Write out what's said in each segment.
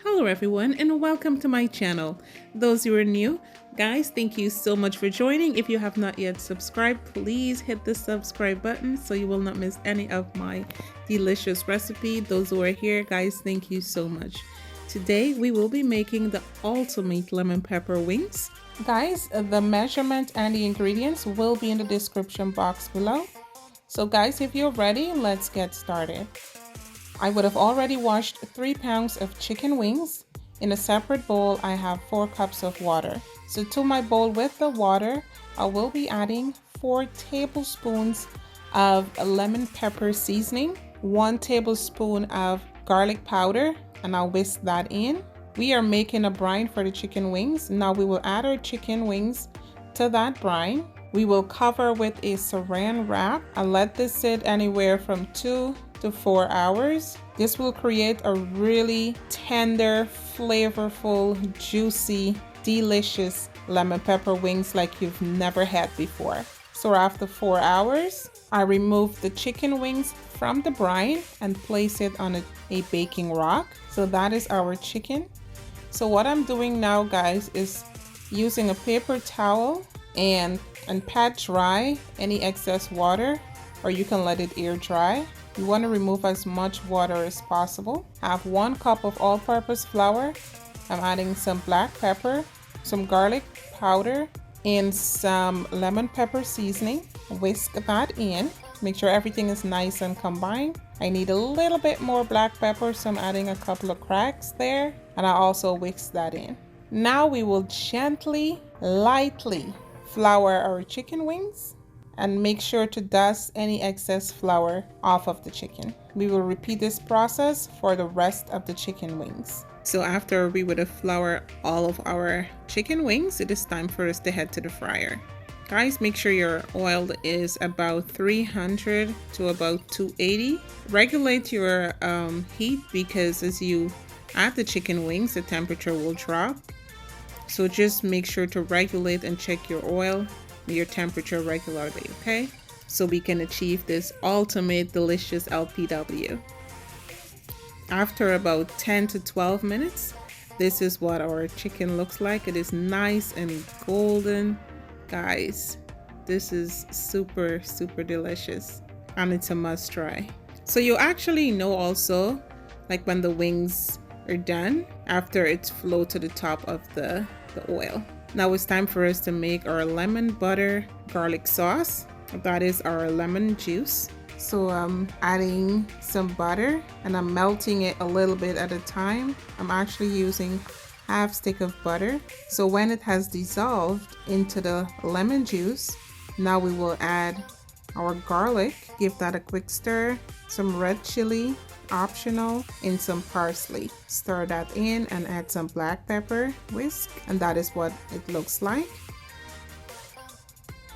Hello everyone and welcome to my channel. Those who are new, guys, thank you so much for joining. If you have not yet subscribed, please hit the subscribe button so you will not miss any of my delicious recipe. Those who are here, guys, thank you so much. Today we will be making the ultimate lemon pepper wings. Guys, the measurement and the ingredients will be in the description box below. So guys, if you're ready, let's get started. I would have already washed 3 pounds of chicken wings. In a separate bowl, I have 4 cups of water. So to my bowl with the water, I will be adding 4 tablespoons of lemon pepper seasoning, 1 tablespoon of garlic powder, and I'll whisk that in. We are making a brine for the chicken wings. Now we will add our chicken wings to that brine. We will cover with a saran wrap and let this sit anywhere from 2 to 4 hours. This will create a really tender, flavorful, juicy, delicious lemon pepper wings like you've never had before. So after 4 hours, I remove the chicken wings from the brine and place it on a baking rock. So that is our chicken. So what I'm doing now, guys, is using a paper towel and pat dry any excess water, or you can let it air dry. You want to remove as much water as possible. I have 1 cup of all-purpose flour. I'm adding some black pepper, some garlic powder, and some lemon pepper seasoning. Whisk that in. Make sure everything is nice and combined. I need a little bit more black pepper, so I'm adding a couple of cracks there, and I also whisk that in. Now we will gently, lightly flour our chicken wings and make sure to dust any excess flour off of the chicken. We will repeat this process for the rest of the chicken wings. So after we would have floured all of our chicken wings, it is time for us to head to the fryer. Guys, make sure your oil is about 300 to about 280. Regulate your heat, because as you add the chicken wings, the temperature will drop. So just make sure to regulate and check your oil, your temperature regularly, okay? So we can achieve this ultimate delicious LPW. After about 10 to 12 minutes, this is what our chicken looks like. It is nice and golden. Guys, this is super, super delicious, and it's a must try. So you actually know also, like when the wings are done, after it's flowed to the top of the oil. Now it's time for us to make our lemon butter garlic sauce. That is our lemon juice. So I'm adding some butter and I'm melting it a little bit at a time. I'm actually using half stick of butter. So when it has dissolved into the lemon juice, now we will add our garlic, give that a quick stir, some red chili, optional, and some parsley. Stir that in and add some black pepper, whisk, and that is what it looks like.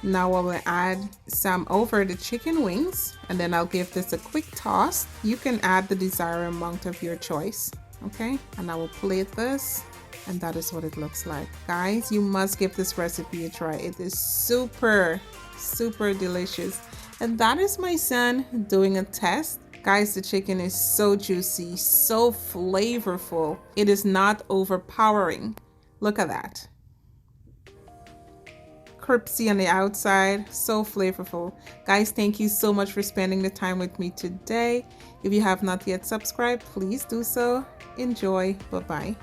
Now I will add some over the chicken wings, and then I'll give this a quick toss. You can add the desired amount of your choice, okay? And I will plate this, and that is what it looks like. Guys, you must give this recipe a try. It is super, super delicious. And that is my son doing a test. Guys, the chicken is so juicy, so flavorful. It is not overpowering. Look at that. Crispy on the outside, so flavorful. Guys, thank you so much for spending the time with me today. If you have not yet subscribed, please do so. Enjoy. Bye-bye.